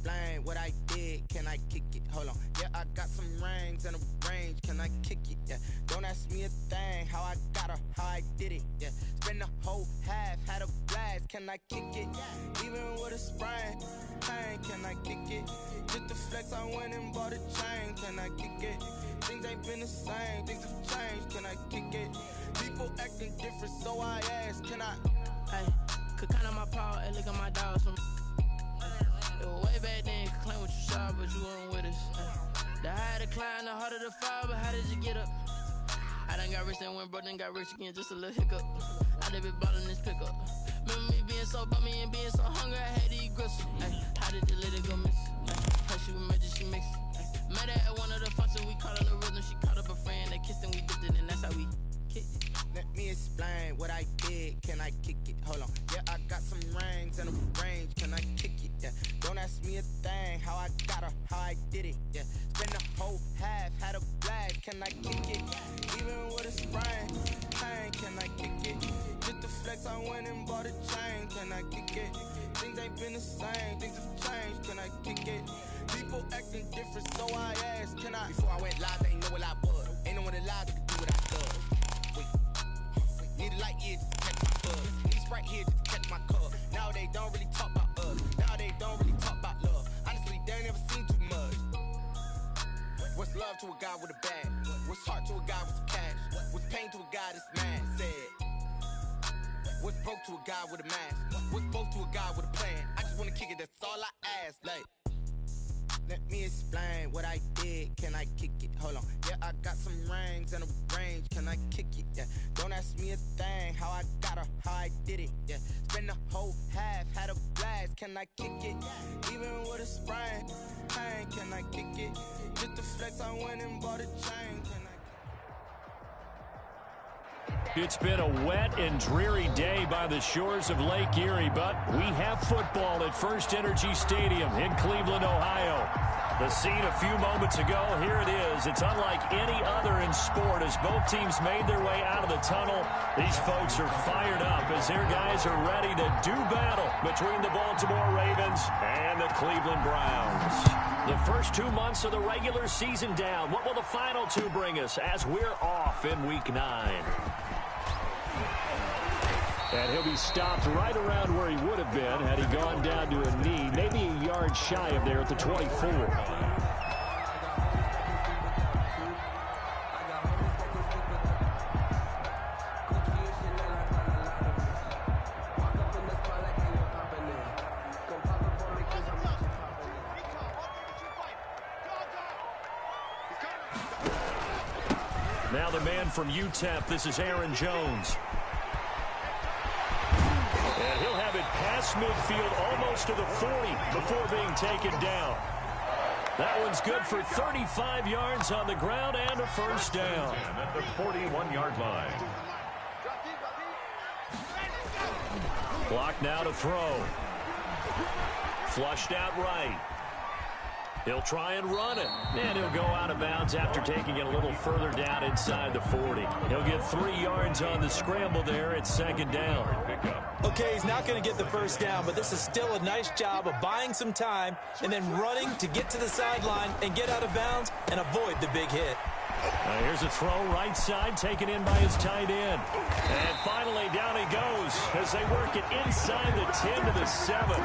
explain what I did? Can I kick it? Hold on. Yeah, I got some rings and a range. Can I kick it? Yeah. Don't ask me a thing. How I got her, how I did it. Yeah. Spend the whole half, had a blast. Can I kick it? Even with a sprain, pain. Can I kick it? Just to flex, I went and bought a chain. Can I kick it? Things ain't been the same. Things have changed. Can I kick it? People acting different, so I ask. Can I? Hey, could count on my paw and look at my dogs from. It was way back then, could claim what you saw, but you weren't with us. The higher the climb, the harder the fall, but how did you get up? I done got rich and went broke, then got rich again, just a little hiccup. I done been ballin' this pickup. Remember me being so bummy and being so hungry, I had to eat gristle. How did the lady go miss? How she was magic, she mixed. Met her at one of the functions, we caught her the rhythm, she caught up a friend, they kissed and we dipped it, and that's how we kicked it. Let me explain what I did. Can I kick it? Hold on. Yeah, I got some rings and a range. Can I kick it? Yeah. Don't ask me a thing. How I got her, how I did it. Yeah. Spend the whole half, had a blast. Can I kick it? Even with a sprain, pain. Can I kick it? Just to flex, I went and bought a chain. Can I kick it? Things ain't been the same. Things have changed. Can I kick it? People acting different, so I ask. Can I? Before I went live, they ain't know what I was. Ain't no one alive that could do what I could. Need a light here to catch my buzz. Need Sprite here to catch my cup. Now they don't really talk about us. Now they don't really talk about love. Honestly, they ain't never seen too much. What's love to a guy with a bag? What's heart to a guy with some cash? What's pain to a guy that's mad? Said. What's broke to a guy with a mask? What's both to a guy with a plan? I just wanna kick it, that's all I ask. Like, let me explain what I did. Can I kick it? Hold on. Yeah, I got some rings and a range. Can I kick it? Yeah. Don't ask me a thing. How I got her, how I did it. Yeah. Spend the whole half, had a blast. Can I kick it? Even with a sprain, pain. Can I kick it? Just to flex, I went and bought a chain. Can I? It's been a wet and dreary day by the shores of Lake Erie, but we have football at First Energy Stadium in Cleveland, Ohio. The scene a few moments ago, here it is. It's unlike any other in sport as both teams made their way out of the tunnel. These folks are fired up as their guys are ready to do battle between the Baltimore Ravens and the Cleveland Browns. The first 2 months of the regular season down. What will the final two bring us as we're off in Week 9? And he'll be stopped right around where he would have been had he gone down to a knee, maybe a yard shy of there at the 24. Now the man from UTEP, this is Aaron Jones. And he'll have it past midfield almost to the 40 before being taken down. That one's good for 35 yards on the ground and a first down. At the 41-yard line. Clock now to throw. Flushed out right. He'll try and run it, and he'll go out of bounds after taking it a little further down inside the 40. He'll get 3 yards on the scramble there at second down. Okay, he's not going to get the first down, but this is still a nice job of buying some time and then running to get to the sideline and get out of bounds and avoid the big hit. Here's a throw right side taken in by his tight end. And finally down he goes as they work it inside the 10 to the 7.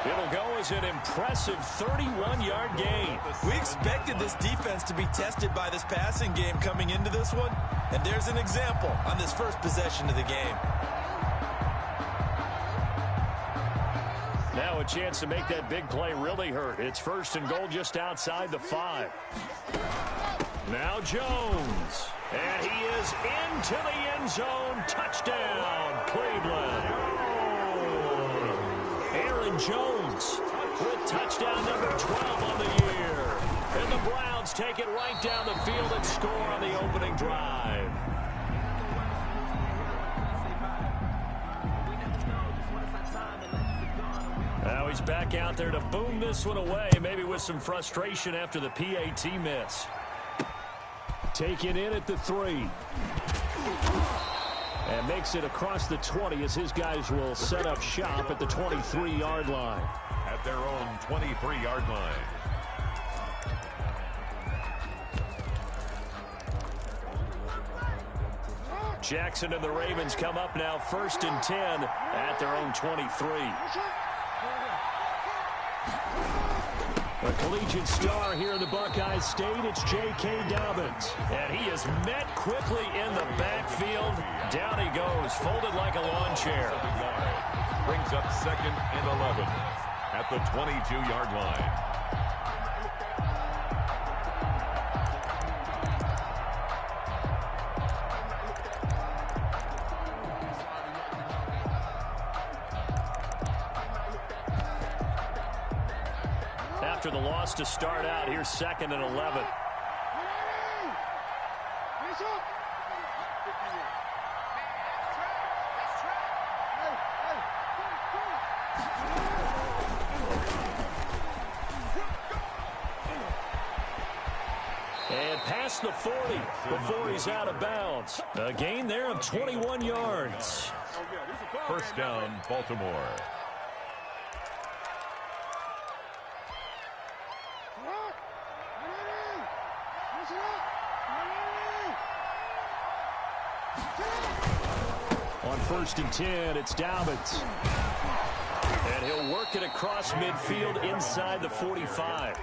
It'll go as an impressive 31-yard gain. We expected this defense to be tested by this passing game coming into this one, and there's an example on this first possession of the game. Now a chance to make that big play really hurt. It's first and goal just outside the 5. Now Jones, and he is into the end zone. Touchdown, Cleveland. Aaron Jones with touchdown number 12 on the year. And the Browns take it right down the field and score on the opening drive. Now he's back out there to boom this one away, maybe with some frustration after the PAT miss. Taken in at the 3. And makes it across the 20 as his guys will set up shop at the 23-yard line. at their own 23-yard line. Jackson and the Ravens come up now 1st and 10 at their own 23. A collegiate star here in the Buckeye State, it's J.K. Dobbins. And he is met quickly in the backfield. Down he goes, folded like a lawn chair. Brings up 2nd and 11 at the 22-yard line. After the loss to start out, here's 2nd and 11. And past the 40 before he's out of bounds. A gain there of 21 yards. First down, Baltimore. On 1st and 10, it's Dobbins. And he'll work it across midfield inside the 45.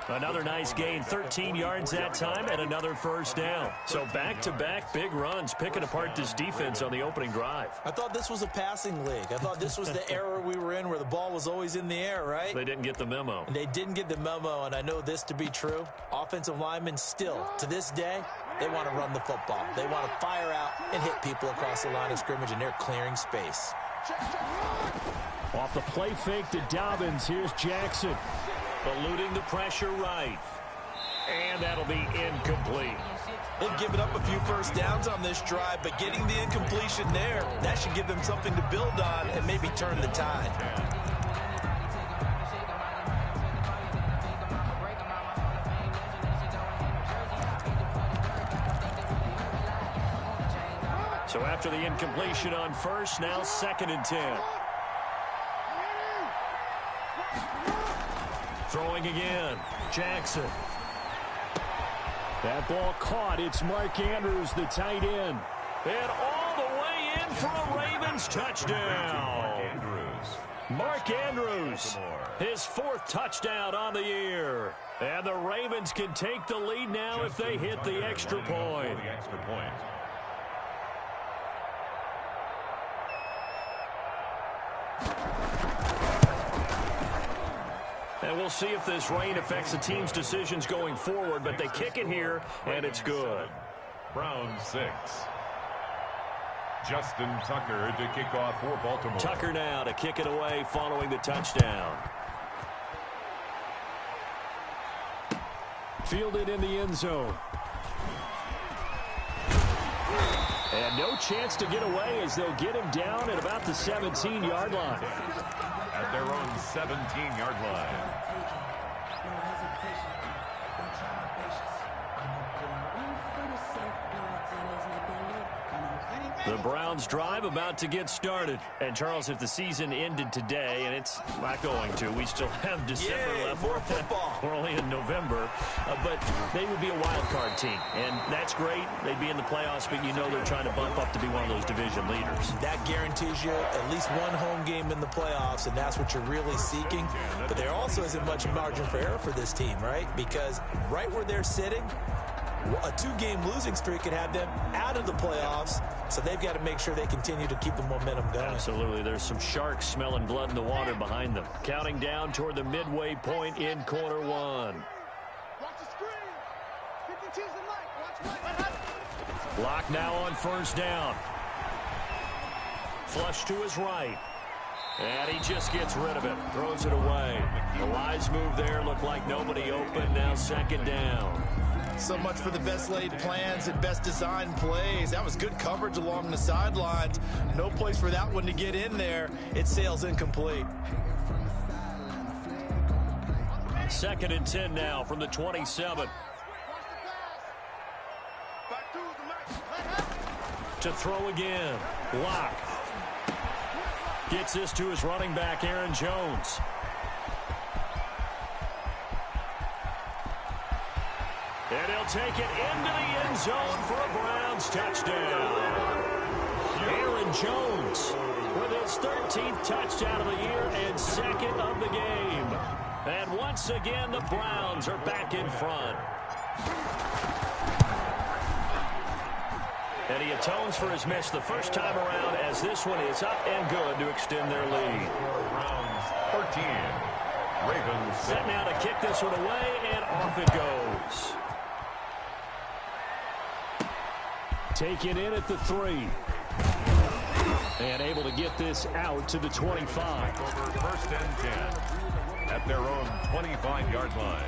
Another nice gain, 13 yards that time, and another first down. So back-to-back big runs, picking apart this defense on the opening drive. I thought this was a passing league. I thought this was the era we were in where the ball was always in the air, right? They didn't get the memo. And they didn't get the memo, and I know this to be true. Offensive linemen still, to this day, they want to run the football. They want to fire out and hit people across the line of scrimmage, and they're clearing space. Off the play fake to Dobbins, here's Jackson. Eluding the pressure right. And that'll be incomplete. They've given up a few first downs on this drive, but getting the incompletion there, that should give them something to build on and maybe turn the tide. So after the incompletion on first, now 2nd and 10. Throwing again, Jackson. That ball caught. It's Mark Andrews, the tight end. And all the way in for a Ravens touchdown. Mark Andrews, his 4th touchdown on the year. And the Ravens can take the lead now if they hit the extra point. And we'll see if this rain affects the team's decisions going forward, but they kick it here, and it's good. Browns 6. Justin Tucker to kick off for Baltimore. Tucker now to kick it away following the touchdown. Fielded in the end zone. And no chance to get away as they'll get him down at about the 17-yard line. At their own 17-yard line. The Browns drive about to get started. And, Charles, if the season ended today, and it's not going to, we still have December left. More football. We're only in November. But they would be a wild card team. And that's great. They'd be in the playoffs, but you know they're trying to bump up to be one of those division leaders. That guarantees you at least one home game in the playoffs, and that's what you're really seeking. But there also isn't much margin for error for this team, right? Because right where they're sitting, a 2-game losing streak could have them out of the playoffs, so they've got to make sure they continue to keep the momentum going. Absolutely. There's some sharks smelling blood in the water behind them. Counting down toward the midway point in quarter 1. Watch the screen. 52's the light. Block now on first down. Flush to his right. And he just gets rid of it. Throws it away. The wise move there. Looked like nobody open. Now 2nd down. So much for the best laid plans and best designed plays. That was good coverage along the sidelines. No place for that one to get in there. It sails incomplete. 2nd and 10 now from the 27. To throw again. Lock. Gets this to his running back, Aaron Jones. He'll take it into the end zone for a Browns touchdown. Aaron Jones with his 13th touchdown of the year and second of the game. And once again, the Browns are back in front. And he atones for his miss the first time around as this one is up and good to extend their lead. Browns 13. Ravens set now to kick this one away, and off it goes. Take it in at the 3. And able to get this out to the 25. Over first and 10 at their own 25-yard line.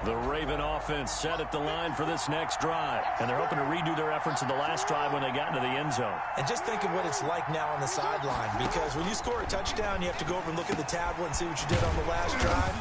The Raven offense set at the line for this next drive. And they're hoping to redo their efforts in the last drive when they got into the end zone. And just think of what it's like now on the sideline, because when you score a touchdown, you have to go over and look at the tablet and see what you did on the last drive.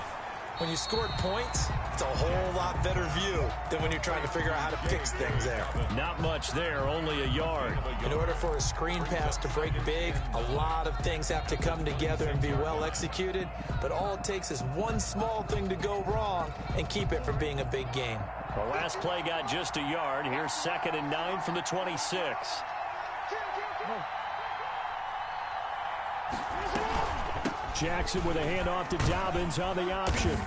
When you scored points, it's a whole lot better view than when you're trying to figure out how to fix things there. Not much there, only a yard. In order for a screen pass to break big, a lot of things have to come together and be well executed, but all it takes is one small thing to go wrong and keep it from being a big game. The last play got just a yard. Here's 2nd and 9 from the 26. Jackson with a handoff to Dobbins on the option.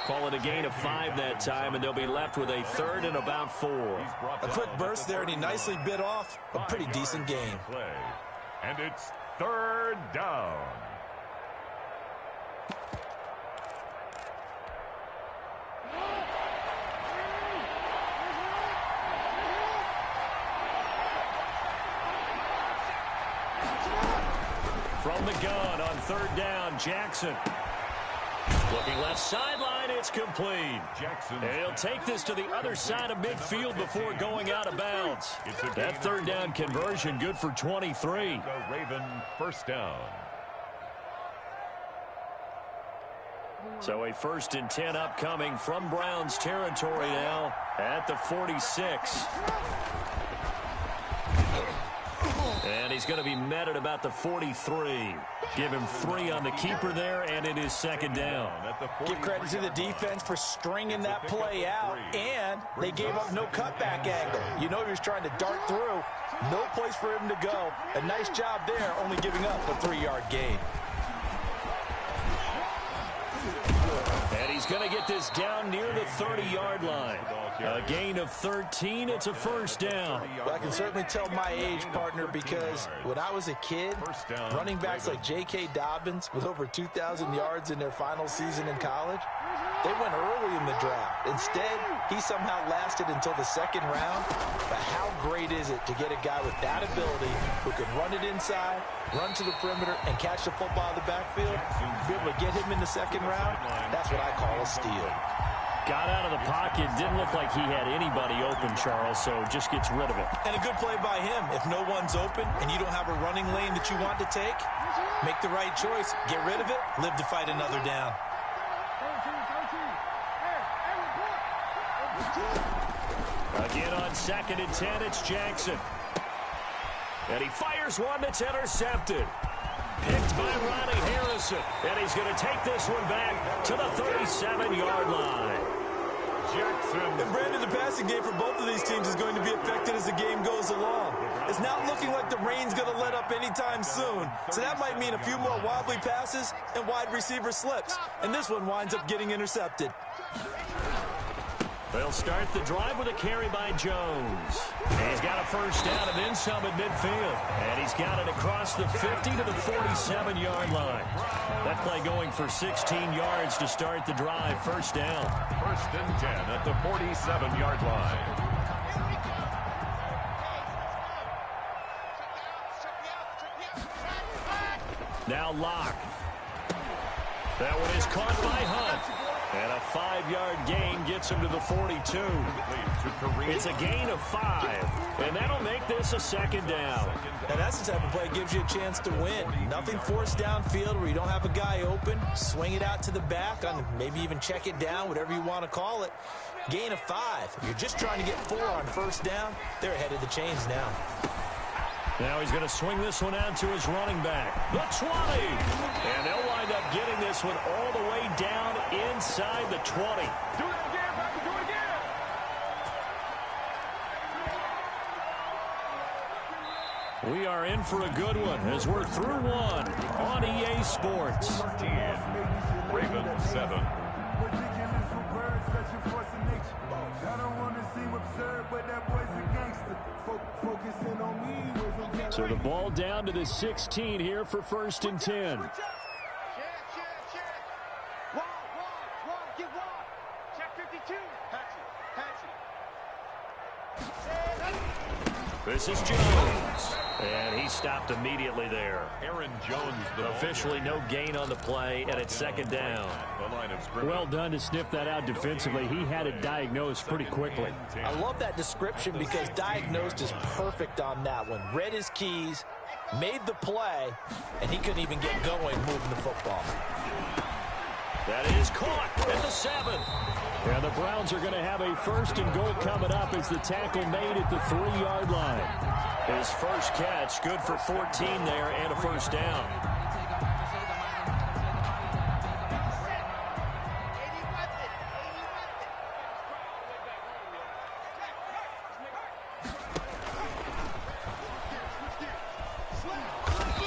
Call it a gain of 5 that time, and they'll be left with a 3rd and about 4. A quick burst there, and he nicely bit off a pretty decent gain. And it's 3rd down. From the gun on 3rd down, Jackson. Looking left sideline, it's complete. Jackson. And he'll take this to the other side of midfield before going out of bounds. That 3rd down conversion good for 23. The Raven first down. So a 1st and 10 upcoming from Browns territory now at the 46. And he's going to be met at about the 43. Give him 3 on the keeper there, and it is 2nd down. Give credit to the defense for stringing that play out, and they gave up no cutback angle. You know he was trying to dart through. No place for him to go. A nice job there, only giving up a 3-yard gain. And he's going to get this down near the 30-yard line. A gain of 13. It's a 1st down. Well, I can certainly tell my age, partner, because when I was a kid, running backs like J.K. Dobbins with over 2,000 yards in their final season in college, they went early in the draft. Instead, he somehow lasted until the 2nd round. But how great is it to get a guy with that ability who can run it inside, run to the perimeter, and catch the football in the backfield? Be able to get him in the 2nd round, that's what I call a steal. Got out of the pocket. Didn't look like he had anybody open, Charles, so just gets rid of it. And a good play by him. If no one's open and you don't have a running lane that you want to take, make the right choice. Get rid of it. Live to fight another down. Again on 2nd and 10, it's Jackson. And he fires one that's intercepted. Picked by Ronnie Harrison. And he's going to take this one back to the 37-yard line. Jackson. And Brandon, the passing game for both of these teams is going to be affected as the game goes along. It's not looking like the rain's going to let up anytime soon. So that might mean a few more wobbly passes and wide receiver slips. And this one winds up getting intercepted. They'll start the drive with a carry by Jones. He's got a 1st down and then some at midfield. And he's got it across the 50 to the 47-yard line. That play going for 16 yards to start the drive. 1st down. 1st and 10 at the 47-yard line. Now Locke. That one is caught by Hunt. And a 5-yard gain gets him to the 42. It's a gain of 5. And that'll make this a 2nd down. And that's the type of play that gives you a chance to win. Nothing forced downfield where you don't have a guy open. Swing it out to the back, maybe even check it down, whatever you want to call it. Gain of 5. You're just trying to get 4 on 1st down. They're ahead of the chains now. Now he's going to swing this one out to his running back. The 20. And they'll wind up getting this one all the way down inside the 20. Do it again, baby. Do it again. We are in for a good one as we're through one on EA Sports. 14. Ravens 7. So the ball down to the 16 here for 1st and 10. Check. Wide. Get wide. Check 52. Patch it. This is Jones. And he stopped immediately there. Aaron Jones. Officially no gain on the play, and it's 2nd down. The line of scrimmage. Well done to sniff that out defensively. He had it diagnosed pretty quickly. I love that description because diagnosed is perfect on that one. Read his keys, made the play, and he couldn't even get going moving the football. That is caught at the 7. And the Browns are going to have a 1st and goal coming up as the tackle made at the 3-yard line. His first catch, good for 14 there and a 1st down.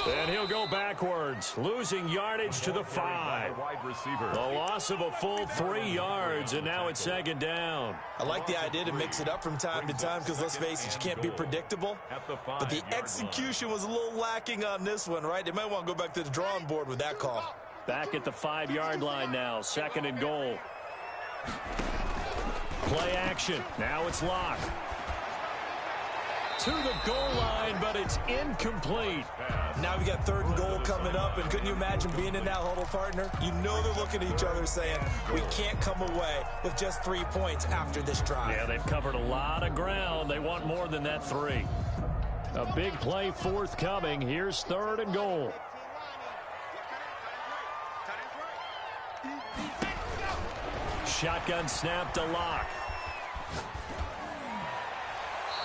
And he'll go backwards, losing yardage to the 5. Wide receiver. The loss of a full 3 yards, and now it's 2nd down. I like the idea to mix it up from time to time because, let's face it, you can't be predictable. But the execution was a little lacking on this one, right? They might want to go back to the drawing board with that call. Back at the 5-yard line now, 2nd and goal. Play action. Now it's Locke. To the goal line, but it's incomplete. Now we got 3rd and goal coming up, and couldn't you imagine being in that huddle, partner? You know they're looking at each other saying, we can't come away with just 3 points after this drive. Yeah, they've covered a lot of ground. They want more than that 3. A big play forthcoming. Here's 3rd and goal. Shotgun snap to Locke.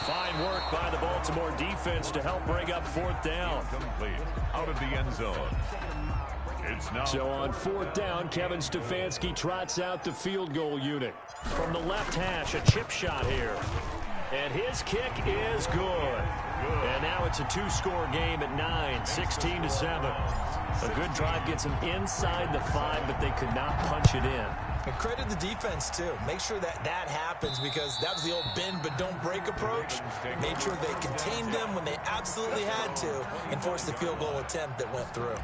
Fine work by the Baltimore defense to help bring up 4th down. Complete. Out of the end zone. It's now. So on 4th down, Kevin Stefanski trots out the field goal unit. From the left hash, a chip shot here. And his kick is good. And now it's a 2-score game at 9, 16-7. A good drive gets them inside the 5, but they could not punch it in. And credit the defense, too. Make sure that happens because that was the old bend but don't break approach. Made sure they contained them when they absolutely had to and forced the field goal attempt that went through.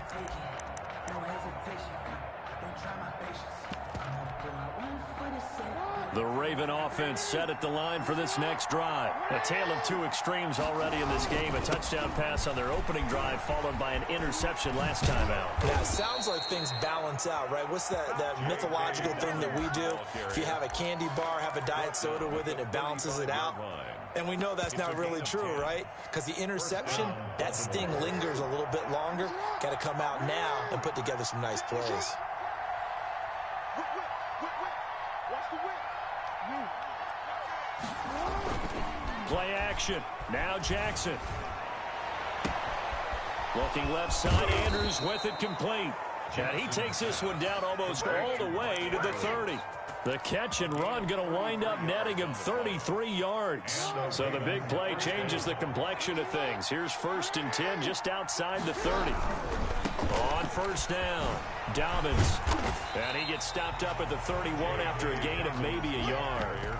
The Raven offense set at the line for this next drive. A tale of 2 extremes already in this game. A touchdown pass on their opening drive followed by an interception last time out. Yeah, it sounds like things balance out, right? What's that mythological thing that we do? If you have a candy bar, have a diet soda with it, it balances it out. And we know that's not really true, right? Because the interception, that sting lingers a little bit longer. Got to come out now and put together some nice plays. Play action. Now Jackson. Looking left side, Andrews with it complete. And he takes this one down almost all the way to the 30. The catch and run going to wind up netting him 33 yards. So the big play changes the complexion of things. Here's 1st and 10 just outside the 30. On 1st down, Dobbins. And he gets stopped up at the 31 after a gain of maybe a yard.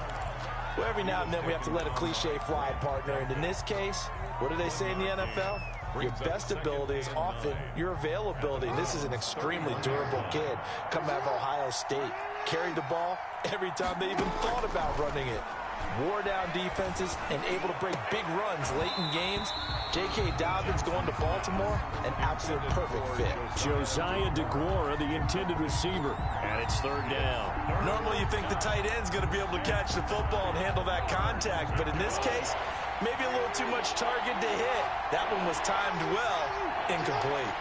Well, every now and then we have to let a cliche fly, partner. And in this case, what do they say in the NFL? Your best ability is often your availability. This is an extremely durable kid coming out of Ohio State. Carried the ball every time they even thought about running it. Wore down defenses and able to break big runs late in games. J.K. Dobbins going to Baltimore, an absolute perfect fit. Josiah DeGuara, the intended receiver, and it's 3rd down. Normally you think the tight end's going to be able to catch the football and handle that contact, but in this case, maybe a little too much target to hit. That one was timed well, incomplete.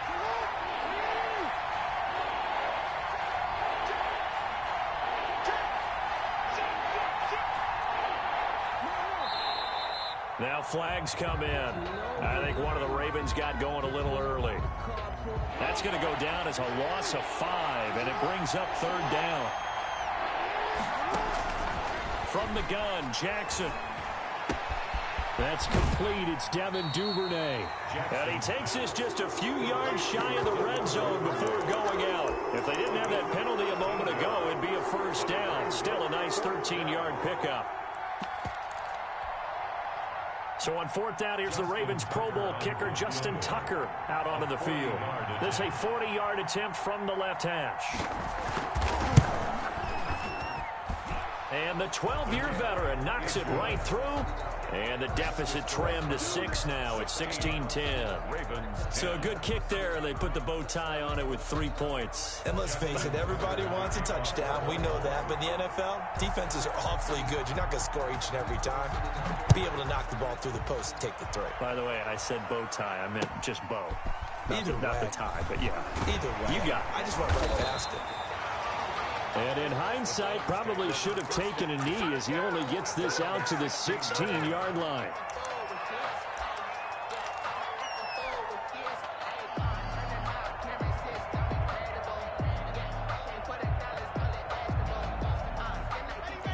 Now flags come in. I think one of the Ravens got going a little early. That's going to go down as a loss of 5, and it brings up 3rd down. From the gun, Jackson. That's complete. It's Devin Duvernay. And he takes this just a few yards shy of the red zone before going out. If they didn't have that penalty a moment ago, it'd be a 1st down. Still a nice 13-yard pickup. So on 4th down, here's the Ravens Pro Bowl kicker, Justin Tucker, out onto the field. This is a 40-yard attempt from the left hash. And the 12-year veteran knocks it right through. And the deficit trimmed to 6 now. It's 16-10. So a good kick there, and they put the bow tie on it with 3 points. And let's face it, everybody wants a touchdown. We know that. But in the NFL, defenses are awfully good. You're not going to score each and every time. Be able to knock the ball through the post and take the throw. By the way, I said bow tie. I meant just bow. Not the tie, but yeah. Either way. You got it. I just went right past it. And in hindsight, probably should have taken a knee as he only gets this out to the 16-yard line.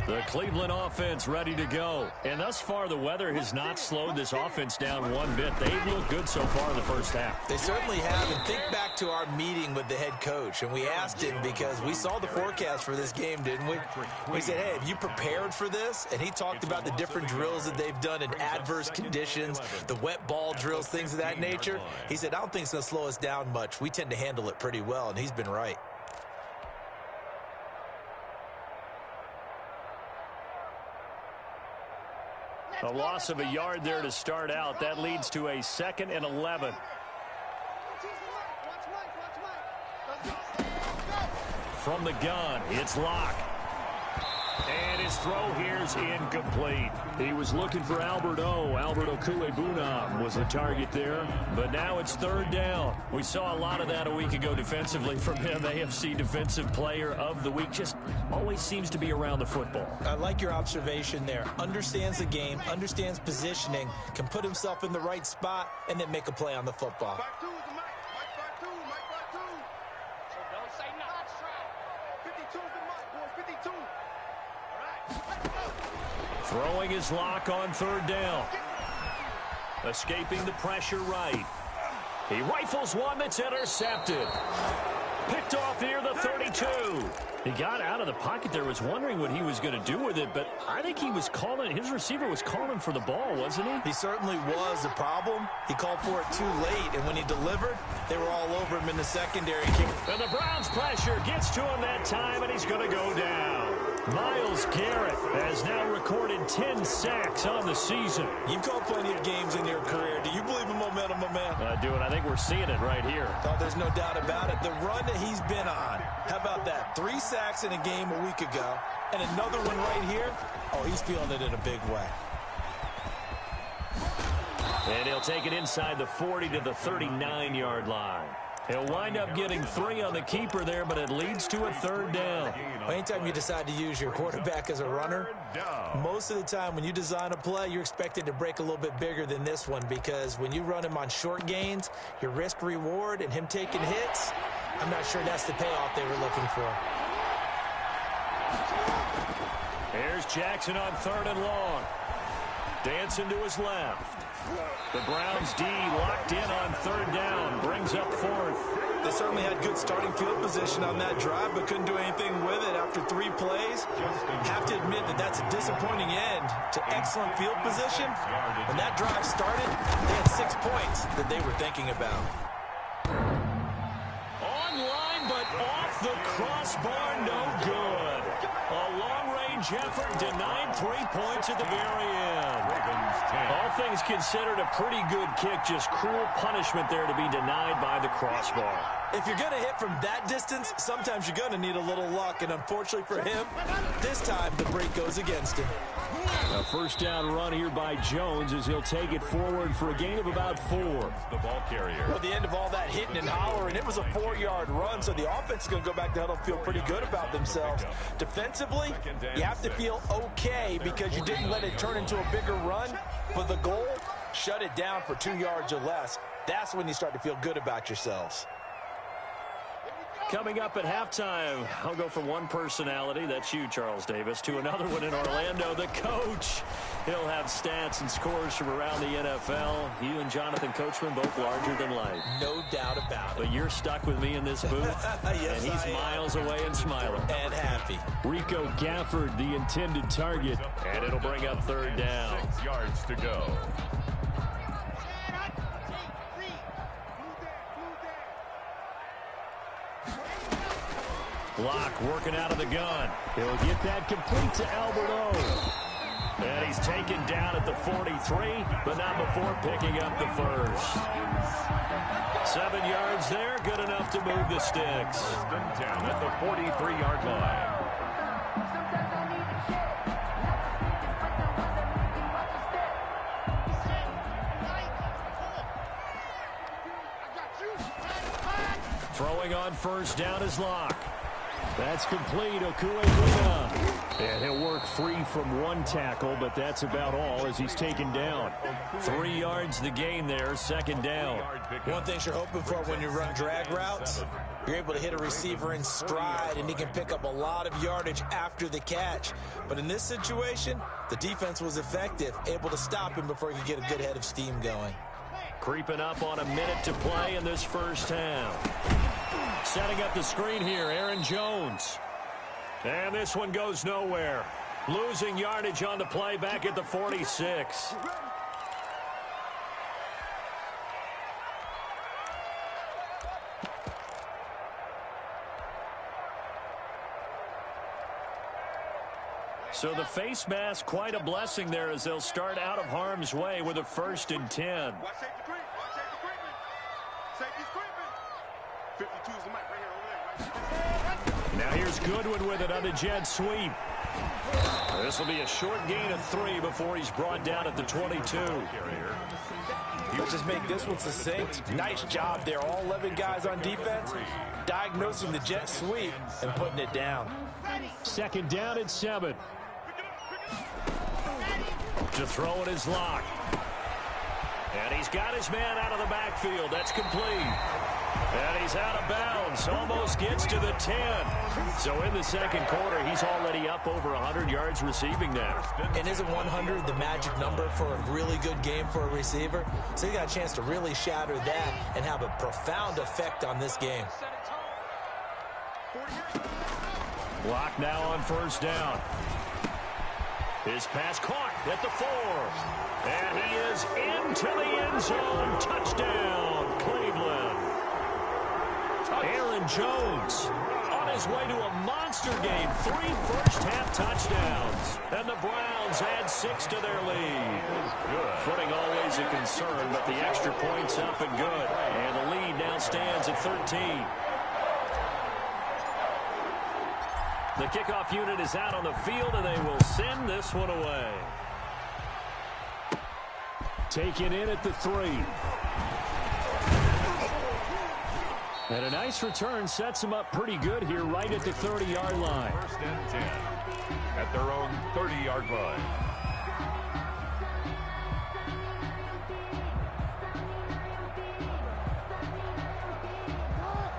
The Cleveland offense ready to go. And thus far, the weather has not slowed this offense down one bit. They've looked good so far in the first half. They certainly have. And think back to our meeting with the head coach. And we asked him because we saw the forecast for this game, didn't we? We said, hey, have you prepared for this? And he talked about the different drills that they've done in adverse conditions, the wet ball drills, things of that nature. He said, I don't think it's going to slow us down much. We tend to handle it pretty well. And he's been right. A loss of a yard there to start out. That leads to a 2nd and 11. From the gun, it's Locke. And his throw here is incomplete. He was looking for Albert Okuebunam was the target there. But now it's 3rd down. We saw a lot of that a week ago defensively from him. AFC Defensive Player of the Week. Just always seems to be around the football. I like your observation there. Understands the game, understands positioning, can put himself in the right spot, and then make a play on the football. Throwing his Lock on 3rd down. Escaping the pressure right. He rifles one that's intercepted. Picked off near the 32. He got out of the pocket there, was wondering what he was going to do with it, but I think he was calling, his receiver was calling for the ball, wasn't he? He certainly was. The problem, he called for it too late, and when he delivered, they were all over him in the secondary. And the Browns' pressure gets to him that time, and he's going to go down. Myles Garrett has now recorded 10 sacks on the season. You've called plenty of games in your career. Do you believe in momentum, my man? I do, and I think we're seeing it right here. Oh, there's no doubt about it. The run that he's been on, how about that? 3 sacks in a game a week ago, and another one right here. Oh, he's feeling it in a big way. And he'll take it inside the 40 to the 39-yard line. He'll wind up getting 3 on the keeper there, but it leads to a 3rd down. Anytime you decide to use your quarterback as a runner, most of the time when you design a play, you're expected to break a little bit bigger than this one, because when you run him on short gains, your risk-reward and him taking hits, I'm not sure that's the payoff they were looking for. Here's Jackson on 3rd and long. Dancing to his left. The Browns D locked in on 3rd down. Brings up 4th. They certainly had good starting field position on that drive, but couldn't do anything with it after 3 plays. Have to admit that that's a disappointing end to excellent field position. When that drive started, they had 6 points that they were thinking about. Online, but off the crossbar, no good. A long-range effort denied 3 points at the very end. All things considered, a pretty good kick. Just cruel punishment there to be denied by the crossbar. If you're going to hit from that distance, sometimes you're going to need a little luck. And unfortunately for him, this time the break goes against him. A 1st down run here by Jones as he'll take it forward for a gain of about 4. The ball carrier. Well, at the end of all that hitting and hollering, it was a 4-yard run, so the offense is going to go back to huddle and feel pretty good about themselves. Defensively, you have have to feel okay because you didn't let it turn into a bigger run, but the goal, shut it down for 2 yards or less. That's when you start to feel good about yourselves. Coming up at halftime, I'll go from one personality, that's you, Charles Davis, to another one in Orlando, the coach. He'll have stats and scores from around the NFL. You and Jonathan Coachman, both larger than life. No doubt about it. But you're stuck with me in this booth, yes, and he's miles away and smiling. And happy. Rico Gafford, the intended target, and it'll bring up third down. 6 yards to go. Block working out of the gun. He'll get that complete to Albert O. And he's taken down at the 43, but not before picking up the first. 7 yards there, good enough to move the sticks. Down at the 43-yard line. Throwing on first down is Locke. That's complete. Okuegbuna. And he'll work free from one tackle, but that's about all as he's taken down. 3 yards the gain there, second down. One thing you're hoping for when you run drag routes, you're able to hit a receiver in stride, and he can pick up a lot of yardage after the catch. But in this situation, the defense was effective, able to stop him before he could get a good head of steam going. Creeping up on a minute to play in this first half. Setting up the screen here, Aaron Jones. And this one goes nowhere. Losing yardage on the play back at the 46. So the face mask, quite a blessing there as they'll start out of harm's way with a 1st and 10. Watch safety creep. Watch safety creeping. Safety's creeping. 52's the mic right here over there. Now here's Goodwin with it on the jet sweep. This will be a short gain of 3 before he's brought down at the 22. Let's just make this one succinct. Nice job there. All 11 guys on defense diagnosing the jet sweep and putting it down. Second down at 7. To throw it is Locke. And he's got his man out of the backfield. That's complete. And he's out of bounds. Almost gets to the 10. So in the second quarter, he's already up over 100 yards receiving now. And isn't 100 the magic number for a really good game for a receiver? So he got a chance to really shatter that and have a profound effect on this game. Locke now on first down. His pass caught at the 4. And he is into the end zone. Touchdown, Cleveland. Aaron Jones on his way to a monster game. 3 first-half touchdowns. And the Browns add 6 to their lead. Footing always a concern, but the extra point's up and good. And the lead now stands at 13. The kickoff unit is out on the field, and they will send this one away. Taken in at the 3. And a nice return sets them up pretty good here right at the 30-yard line. 1st and 10 at their own 30-yard line.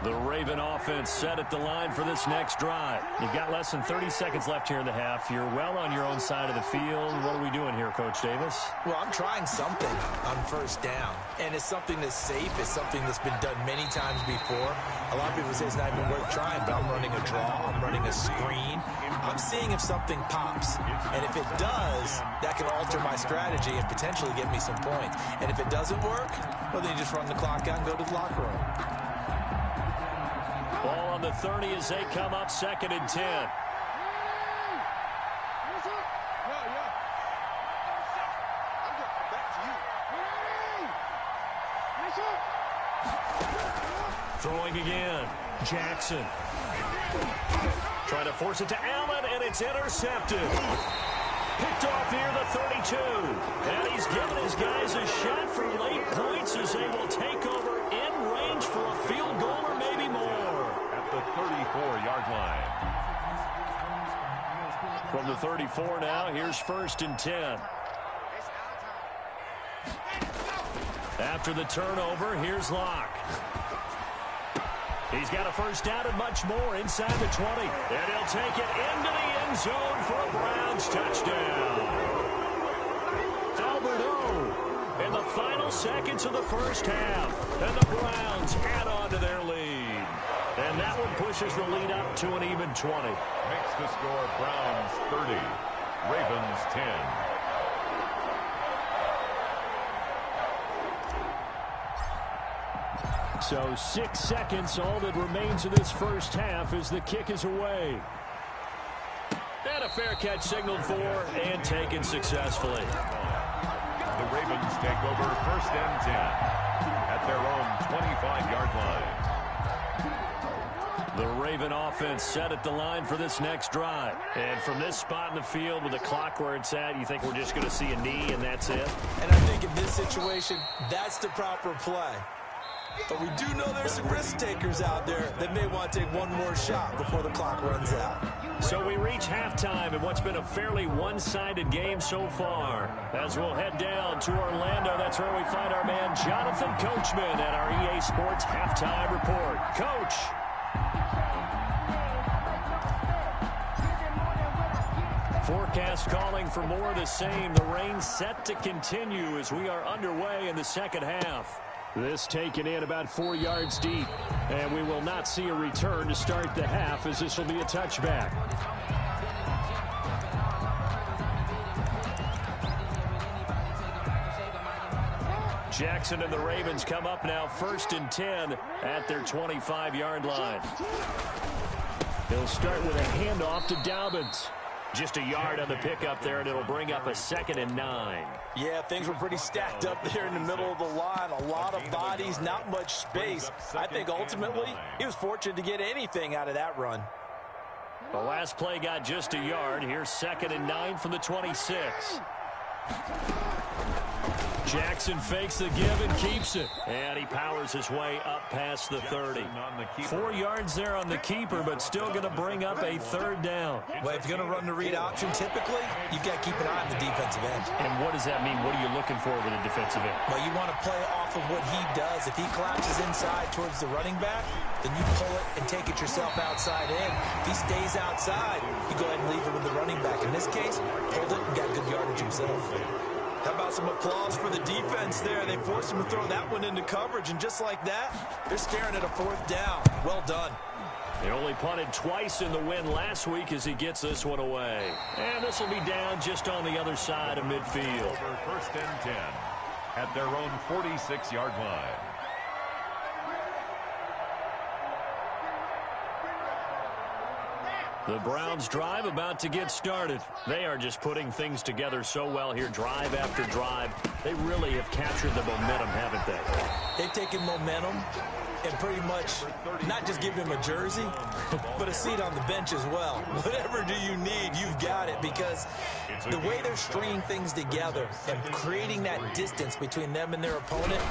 The Raven offense set at the line for this next drive. You've got less than 30 seconds left here in the half. You're well on your own side of the field. What are we doing here, Coach Davis? Well, I'm trying something on first down. And it's something that's safe. It's something that's been done many times before. A lot of people say it's not even worth trying, but I'm running a draw. I'm running a screen. I'm seeing if something pops. And if it does, that can alter my strategy and potentially get me some points. And if it doesn't work, well, then you just run the clock out and go to the locker room. Ball on the 30 as they come up 2nd and 10. Throwing again. Jackson. Trying to force it to Allen, and it's intercepted. Picked off near the 32. And he's given his guys a shot for late points as they will take over in range for a field goal or maybe more. At the 34-yard line. From the 34 now, here's 1st and 10. After the turnover, here's Locke. He's got a first down and much more inside the 20. And he'll take it into the end zone for a Browns touchdown. Alberto in the final seconds of the first half. And the Browns add on to their lead. And that one pushes the lead up to an even 20. Makes the score Browns 30, Ravens 10. So 6 seconds, all that remains of this first half as the kick is away. And a fair catch signaled for and taken successfully. The Ravens take over 1st and 10 at their own 25-yard line. The Raven offense set at the line for this next drive. And from this spot in the field with the clock where it's at, you think we're just going to see a knee and that's it? And I think in this situation, that's the proper play. But we do know there's some risk takers out there that may want to take one more shot before the clock runs out. So we reach halftime in what's been a fairly one-sided game so far. As we'll head down to Orlando, that's where we find our man Jonathan Coachman at our EA Sports Halftime Report. Coach. Forecast calling for more of the same. The rain set to continue as we are underway in the second half. This taken in about 4 yards deep. And we will not see a return to start the half as this will be a touchback. Jackson and the Ravens come up now 1st and 10 at their 25-yard line. He'll start with a handoff to Dobbins. Just a yard on the pickup there, and it'll bring up a 2nd and 9. Yeah, things were pretty stacked up there in the middle of the line. A lot of bodies, not much space. I think ultimately he was fortunate to get anything out of that run. The last play got just a yard. Here's 2nd and 9 from the 26. Jackson fakes the give and keeps it. And he powers his way up past the 30. 4 yards there on the keeper, but still going to bring up a 3rd down. Well, if you're going to run the read option, typically, you've got to keep an eye on the defensive end. And what does that mean? What are you looking for with a defensive end? Well, you want to play off of what he does. If he collapses inside towards the running back, then you pull it and take it yourself outside in. If he stays outside, you go ahead and leave it with the running back. In this case, pulled it and got good yardage himself. How about some applause for the defense there? They forced him to throw that one into coverage, and just like that, they're staring at a 4th down. Well done. He only punted twice in the win last week as he gets this one away. And this will be down just on the other side of midfield. Over 1st and 10 at their own 46-yard line. The Browns drive about to get started. They are just putting things together so well here, drive after drive. They really have captured the momentum, haven't they? They've taken momentum and pretty much not just give him a jersey, but a seat on the bench as well. Whatever do you need, you've got it, because the way they're stringing things together and creating that distance between them and their opponent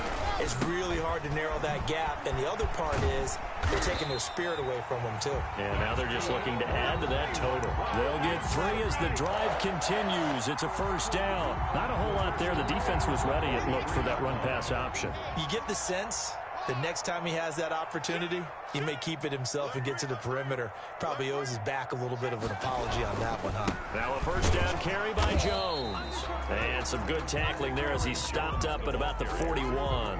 is really hard to narrow that gap. And the other part is they're taking their spirit away from them, too. And now they're just looking to add to that total. They'll get 3 as the drive continues. It's a 1st down. Not a whole lot there. The defense was ready, it looked, for that run-pass option. You get the sense the next time he has that opportunity, he may keep it himself and get to the perimeter. Probably owes his back a little bit of an apology on that one, huh? Now a 1st down carry by Jones. And some good tackling there as he stopped up at about the 41.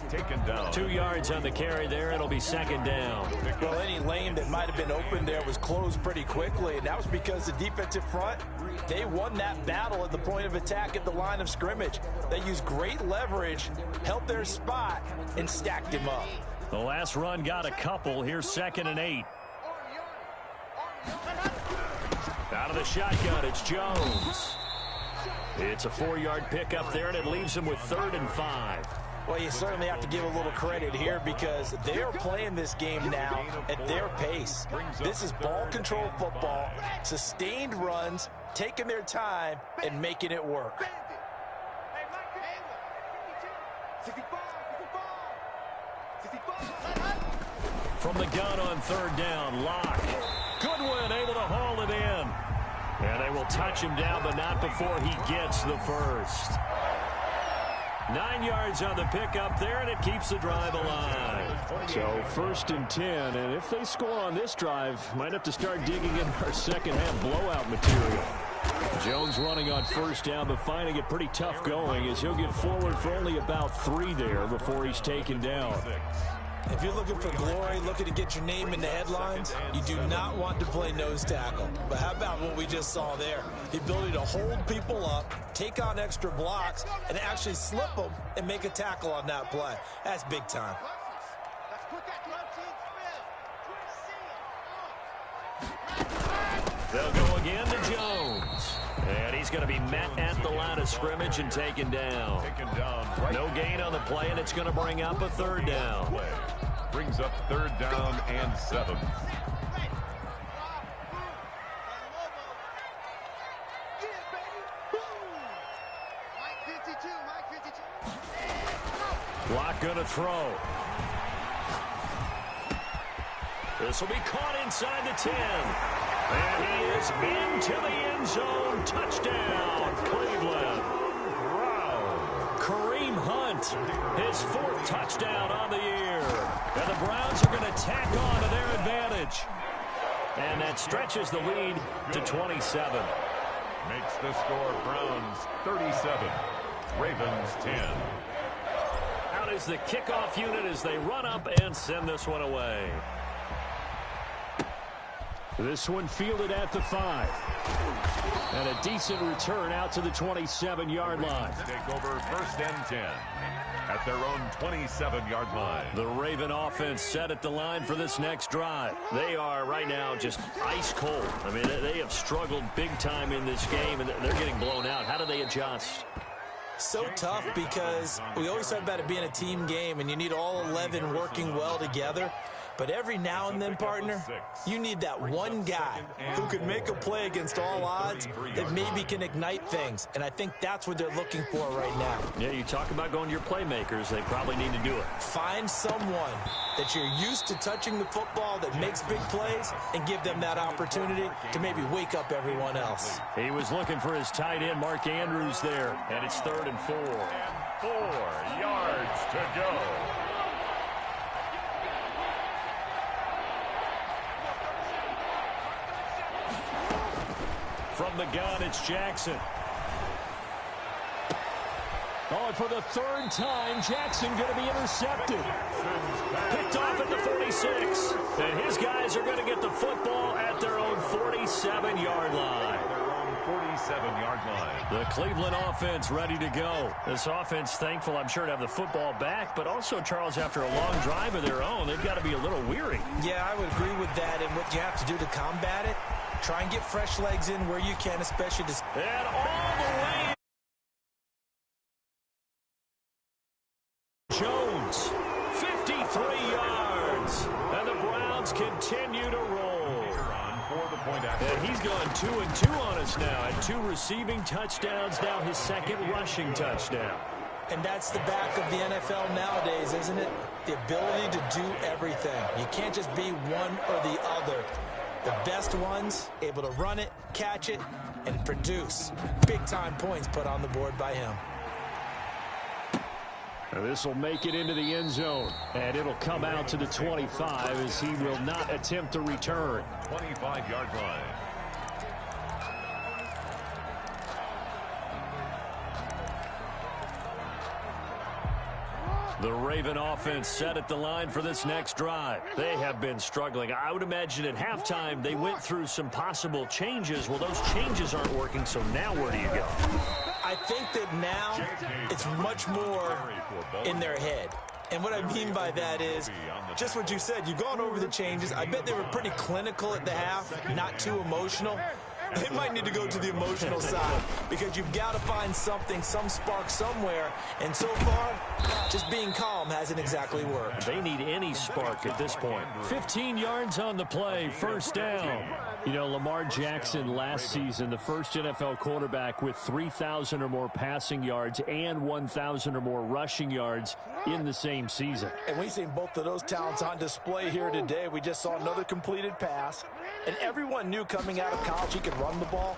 Taken down. 2 yards on the carry there. It'll be 2nd down. Well, any lane that might have been open there was closed pretty quickly, and that was because the defensive front, they won that battle at the point of attack at the line of scrimmage. They used great leverage, held their spot, and stacked him up. The last run got a couple. Here's 2nd and 8. Out of the shotgun, it's Jones. It's a 4-yard pickup there, and it leaves him with 3rd and 5. Well, you certainly have to give a little credit here because they're playing this game now at their pace. This is ball control football, sustained runs, taking their time, and making it work. From the gun on 3rd down, Locke. Goodwin able to haul it in. And they will touch him down, but not before he gets the first. 9 yards on the pickup there, and it keeps the drive alive. So 1st and 10, and if they score on this drive, might have to start digging in our second-half blowout material. Jones running on 1st down, but finding it pretty tough going as he'll get forward for only about 3 there before he's taken down. If you're looking for glory, looking to get your name in the headlines, you do not want to play nose tackle. But how about what we just saw there? The ability to hold people up, take on extra blocks, and actually slip them and make a tackle on that play. That's big time. They'll go again to Jones. And he's going to be met at the line of scrimmage and taken down. No gain on the play, and it's going to bring up a 3rd down. Brings up 3rd down and 7. Block going to throw. This will be caught inside the 10. And he is into the end zone. Touchdown, Cleveland. Wow. Kareem Hunt, his 4th touchdown on the year. And the Browns are going to tack on to their advantage. And that stretches the lead to 27. Makes the score Browns 37, Ravens 10. Out is the kickoff unit as they run up and send this one away. This one fielded at the 5. And a decent return out to the 27-yard line. Take over 1st and 10 at their own 27-yard line. The Raven offense set at the line for this next drive. They are right now just ice cold. I mean, they have struggled big time in this game, and they're getting blown out. How do they adjust? So tough because we always talk about it being a team game, and you need all 11 working well together. But every now and then, partner, you need that one guy who can make a play against all odds that maybe can ignite things. And I think that's what they're looking for right now. Yeah, you talk about going to your playmakers. They probably need to do it. Find someone that you're used to touching the football that makes big plays and give them that opportunity to maybe wake up everyone else. He was looking for his tight end, Mark Andrews, there. And it's 3rd and 4. 4 yards to go. From the gun, it's Jackson. Oh, and for the 3rd time, Jackson going to be intercepted. Picked off at the 46. And his guys are going to get the football at their own 47-yard line. 47-yard line. The Cleveland offense ready to go. This offense thankful, I'm sure, to have the football back, but also, Charles, after a long drive of their own, they've got to be a little weary. Yeah, I would agree with that, and what you have to do to combat it, try and get fresh legs in where you can, especially to... And all the way. Jones, 53 yards. And the Browns continue to roll. And he's gone 2-2 on us now at 2 receiving touchdowns, now his 2nd rushing touchdown. And that's the back of the NFL nowadays, isn't it? The ability to do everything. You can't just be one or the other. The best ones able to run it, catch it, and produce. Big-time points put on the board by him. And this will make it into the end zone. And it'll come out to the 25 as he will not attempt to return. 25-yard line. The Raven offense set at the line for this next drive. They have been struggling. I would imagine at halftime they went through some possible changes. Well, those changes aren't working, so now where do you go? I think that now it's much more in their head. And what I mean by that is just what you said. You've gone over the changes. I bet they were pretty clinical at the half, not too emotional. They might need to go to the emotional side because you've got to find something, some spark somewhere. And so far, just being calm hasn't exactly worked. They need any spark at this point. 15 yards on the play, 1st down. You know, Lamar Jackson last season, the first NFL quarterback with 3,000 or more passing yards and 1,000 or more rushing yards in the same season. And we've seen both of those talents on display here today. We just saw another completed pass. And everyone knew coming out of college he could run the ball.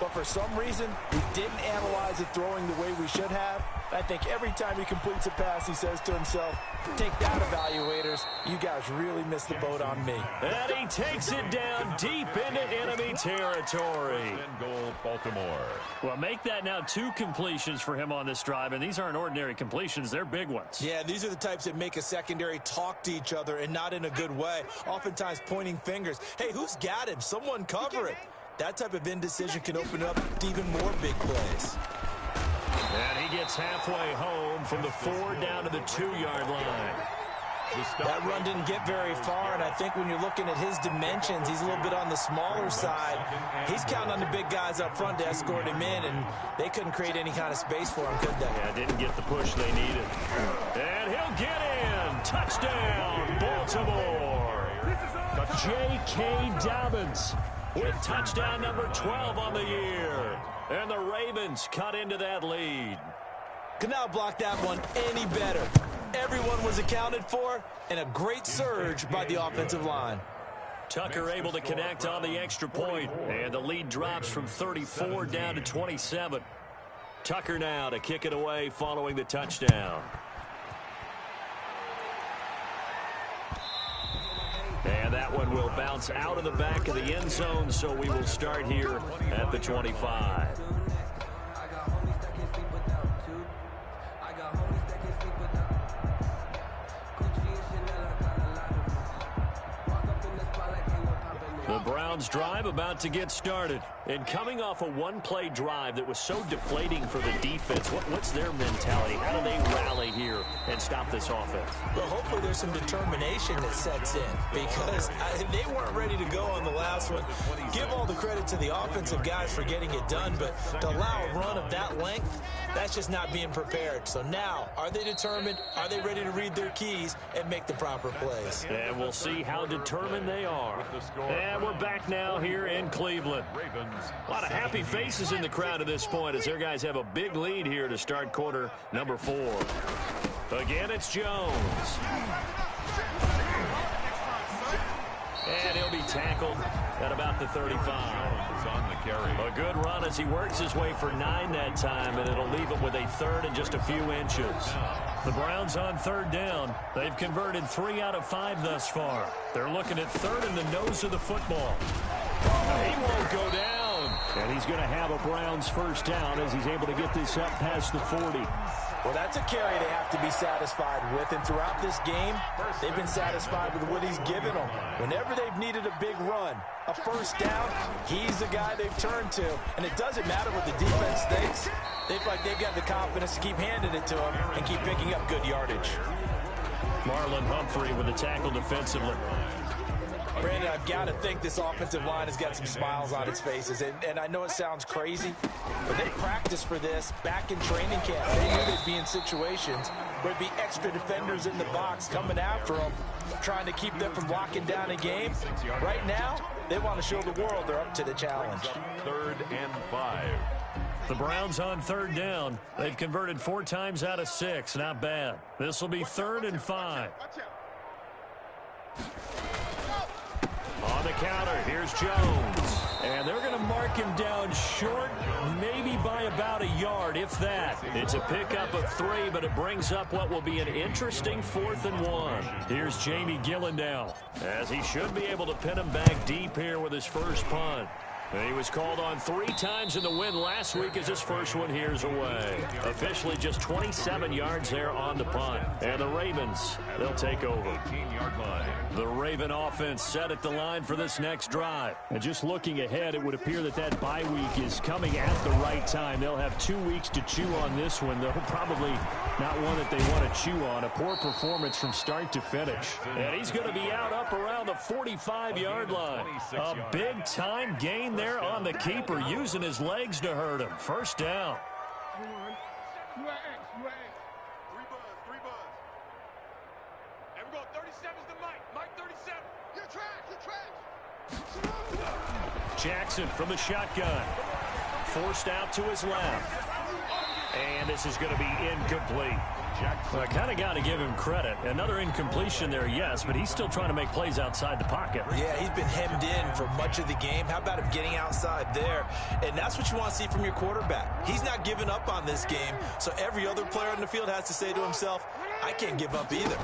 But for some reason, we didn't analyze it throwing the way we should have. I think every time he completes a pass, he says to himself, take that, evaluators. You guys really missed the boat on me. And he takes it down deep into enemy territory. Goal, Baltimore. Well, make that now 2 completions for him on this drive, and these aren't ordinary completions. They're big ones. Yeah, these are the types that make a secondary talk to each other and not in a good way. Oftentimes pointing fingers. Hey, who's got him? Someone cover it. That type of indecision can open up to even more big plays. And he gets halfway home from the 4 down to the 2-yard line. That run didn't get very far, and I think when you're looking at his dimensions, he's a little bit on the smaller side. He's counting on the big guys up front to escort him in, and they couldn't create any kind of space for him, could they? Yeah, didn't get the push they needed. And he'll get in. Touchdown, Baltimore. J.K. Dobbins with touchdown number 12 on the year. And the Ravens cut into that lead. Could not block that one any better. Everyone was accounted for, and a great surge by the offensive line. Tucker able to connect on the extra point, and the lead drops from 34 down to 27. Tucker now to kick it away following the touchdown. And that one will bounce out of the back of the end zone, so we will start here at the 25. The Browns drive about to get started. And coming off a one-play drive that was so deflating for the defense, what's their mentality? How do they rally here and stop this offense? Well, hopefully there's some determination that sets in because they weren't ready to go on the last one. Give all the credit to the offensive guys for getting it done, but to allow a run of that length, that's just not being prepared. So now, are they determined? Are they ready to read their keys and make the proper plays? And we'll see how determined they are. And we're back now here in Cleveland. A lot of happy faces in the crowd at this point as their guys have a big lead here to start quarter number 4. Again, it's Jones. And he'll be tackled at about the 35. A good run as he works his way for 9 that time, and it'll leave him with a 3rd and just a few inches. The Browns on 3rd down. They've converted 3 out of 5 thus far. They're looking at 3rd in the nose of the football. He won't go down. And he's going to have a Browns first down as he's able to get this up past the 40. Well, that's a carry they have to be satisfied with. And throughout this game, they've been satisfied with what he's given them. Whenever they've needed a big run, a first down, he's the guy they've turned to. And it doesn't matter what the defense thinks. They feel like they've got the confidence to keep handing it to him and keep picking up good yardage. Marlon Humphrey with the tackle defensively. Brandon, I've got to think this offensive line has got some smiles on its faces. And I know it sounds crazy, but they practiced for this back in training camp. They knew they'd be in situations where there'd be extra defenders in the box coming after them, trying to keep them from locking down a game. Right now, they want to show the world they're up to the challenge. 3rd and 5. The Browns on 3rd down. They've converted 4 times out of 6. Not bad. This will be 3rd and 5. On the counter, here's Jones. And they're going to mark him down short, maybe by about a yard, if that. It's a pickup of 3, but it brings up what will be an interesting 4th and 1. Here's Jamie Gillendow, as he should be able to pin him back deep here with his first punt. He was called on 3 times in the win last week as his first one here's away. Officially just 27 yards there on the punt. And the Ravens, they'll take over. 18-yard line. The Raven offense set at the line for this next drive. And just looking ahead, it would appear that that bye week is coming at the right time. They'll have 2 weeks to chew on this one, though probably not one that they want to chew on. A poor performance from start to finish. And he's going to be out up around the 45-yard line. A big-time gain there on the keeper, using his legs to hurt him. First down. 3 buzz. And we're going 37's to Mike. Mike 37. You're trash. Jackson from the shotgun. Forced out to his left. And this is going to be incomplete. Well, I kind of got to give him credit. Another incompletion there, yes, but he's still trying to make plays outside the pocket. Yeah, he's been hemmed in for much of the game. How about him getting outside there? And that's what you want to see from your quarterback. He's not giving up on this game, so every other player on the field has to say to himself, I can't give up either.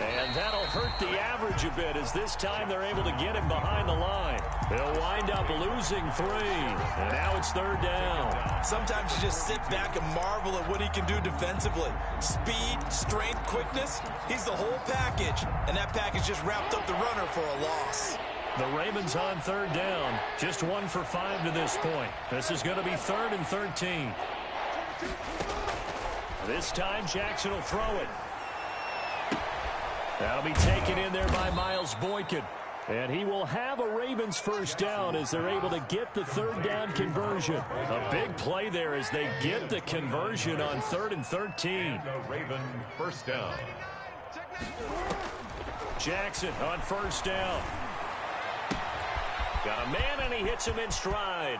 And that'll hurt the average a bit as this time they're able to get him behind the line. They'll wind up losing 3. And now it's 3rd down. Sometimes you just sit back and marvel at what he can do defensively. Speed, strength, quickness, he's the whole package. And that package just wrapped up the runner for a loss. The Ravens on 3rd down. Just 1 for 5 to this point. This is going to be 3rd and 13. This time Jackson will throw it. That'll be taken in there by Miles Boykin. And he will have a Ravens first down as they're able to get the 3rd down conversion. A big play there as they get the conversion on 3rd and 13. The Raven first down. Jackson on 1st down. Got a man and he hits him in stride.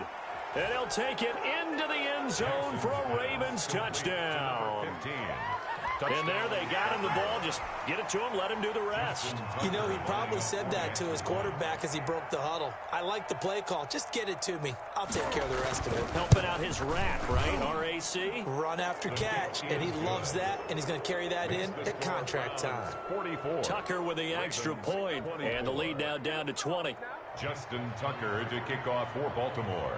And he'll take it into the end zone for a Ravens touchdown. 15. And there they got him the ball. Just get it to him, let him do the rest. You know, he probably said that to his quarterback as he broke the huddle. I like the play call. Just get it to me. I'll take care of the rest of it. Helping out his RAC, right? R-A-C? Run after catch, and he loves that, and he's going to carry that in at contract time. 44. Tucker with the extra point, and the lead now down to 20. Justin Tucker to kick off for Baltimore.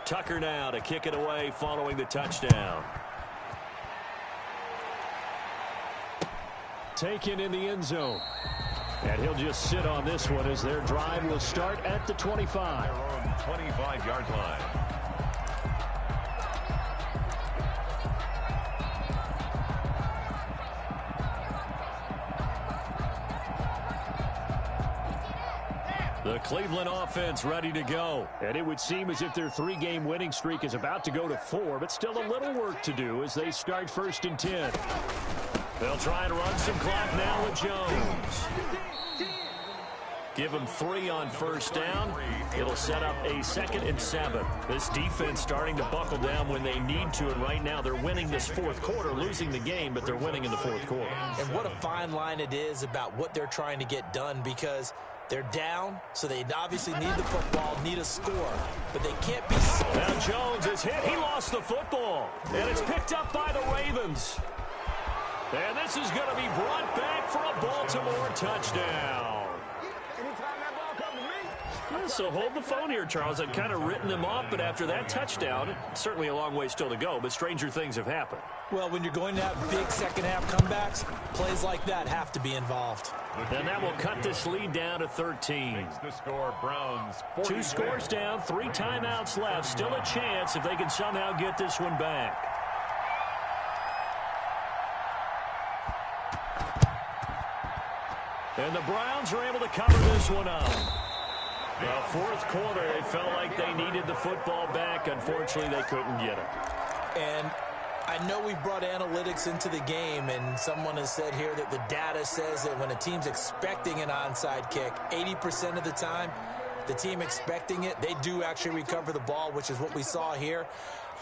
Tucker now to kick it away following the touchdown. Taken in the end zone. And he'll just sit on this one as their drive will start at the 25. Their own 25-yard line. The Cleveland offense ready to go. And it would seem as if their 3-game winning streak is about to go to 4, but still a little work to do as they start 1st and 10. They'll try and run some clock now with Jones. Give them 3 on 1st down. It'll set up a 2nd and 7. This defense starting to buckle down when they need to, and right now they're winning this 4th quarter, losing the game, but they're winning in the 4th quarter. And what a fine line it is about what they're trying to get done, because they're down, so they obviously need the football, need a score, but they can't be... Now Jones is hit. He lost the football, and it's picked up by the Ravens. And this is going to be brought back for a Baltimore touchdown. So hold the phone here, Charles. I'd kind of written them off, but after that touchdown, certainly a long way still to go, but stranger things have happened. Well, when you're going to have big second-half comebacks, plays like that have to be involved. And that will cut this lead down to 13. The score, Browns 2 scores down, 3 timeouts left. Still a chance if they can somehow get this one back. And the Browns are able to cover this one up. The 4th quarter, they felt like they needed the football back. Unfortunately, they couldn't get it. And I know we brought analytics into the game, and someone has said here that the data says that when a team's expecting an onside kick, 80% of the time, the team expecting it, they do actually recover the ball, which is what we saw here.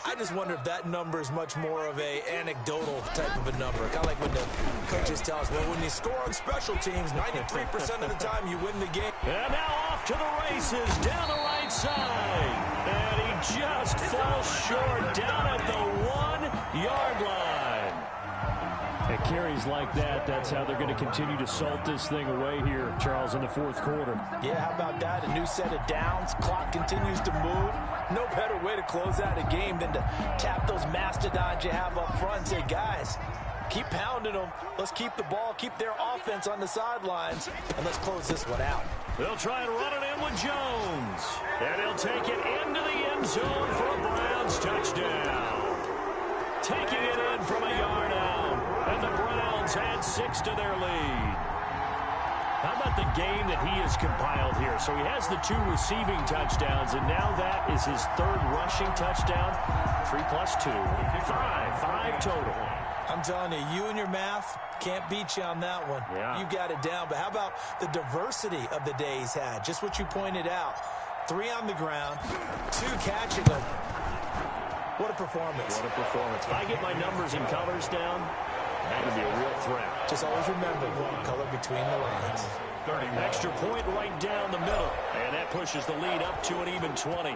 I just wonder if that number is much more of a anecdotal type of a number. Kind of like when the coaches tell us, well, when you score on special teams, 93% of the time you win the game. And now off to the races down the right side. And he just falls short down at the 1-yard line. At carries like that, that's how they're going to continue to salt this thing away here, Charles, in the 4th quarter. Yeah, how about that? A new set of downs. Clock continues to move. No better way to close out a game than to tap those mastodons you have up front and say, guys, keep pounding them. Let's keep the ball, keep their offense on the sidelines, and let's close this one out. They'll try and run it in with Jones. And he'll take it into the end zone for a Browns touchdown. Taking it in from a yard out. And the Browns add 6 to their lead. How about the game that he has compiled here? So he has the 2 receiving touchdowns, and now that is his 3rd rushing touchdown. 3 plus 2, 5 total. I'm telling you, you and your math can't beat you on that one. Yeah. You got it down. But how about the diversity of the day he's had? Just what you pointed out. 3 on the ground, 2 catching them. What a performance. What a performance. If I get my numbers and colors down, that would be a real threat. Just always remember, color between the lines. Extra point right down the middle. And that pushes the lead up to an even 20.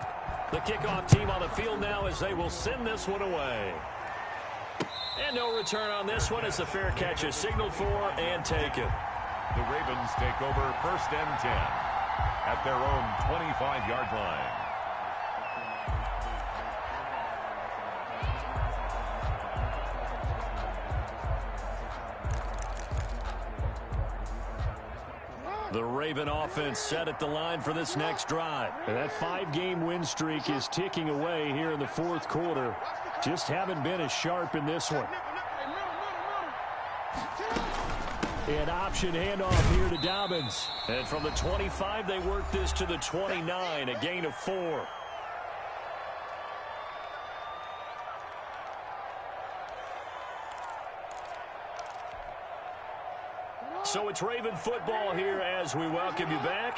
The kickoff team on the field now as they will send this one away. And no return on this one as the fair catch is signaled for and taken. The Ravens take over 1st and 10 at their own 25-yard line. The Raven offense set at the line for this next drive. And that 5-game win streak is ticking away here in the 4th quarter. Just haven't been as sharp in this one. An option handoff here to Dobbins. And from the 25, they work this to the 29, a gain of 4. So it's Raven football here as we welcome you back.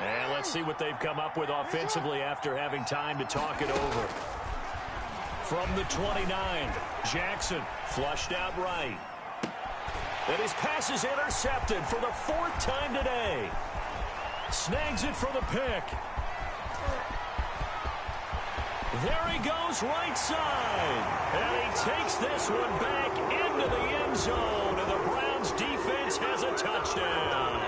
And let's see what they've come up with offensively after having time to talk it over. From the 29, Jackson flushed out right. And his pass is intercepted for the 4th time today. Snags it for the pick. There he goes right side. And he takes this one back into the end zone. And the Browns defense has a touchdown.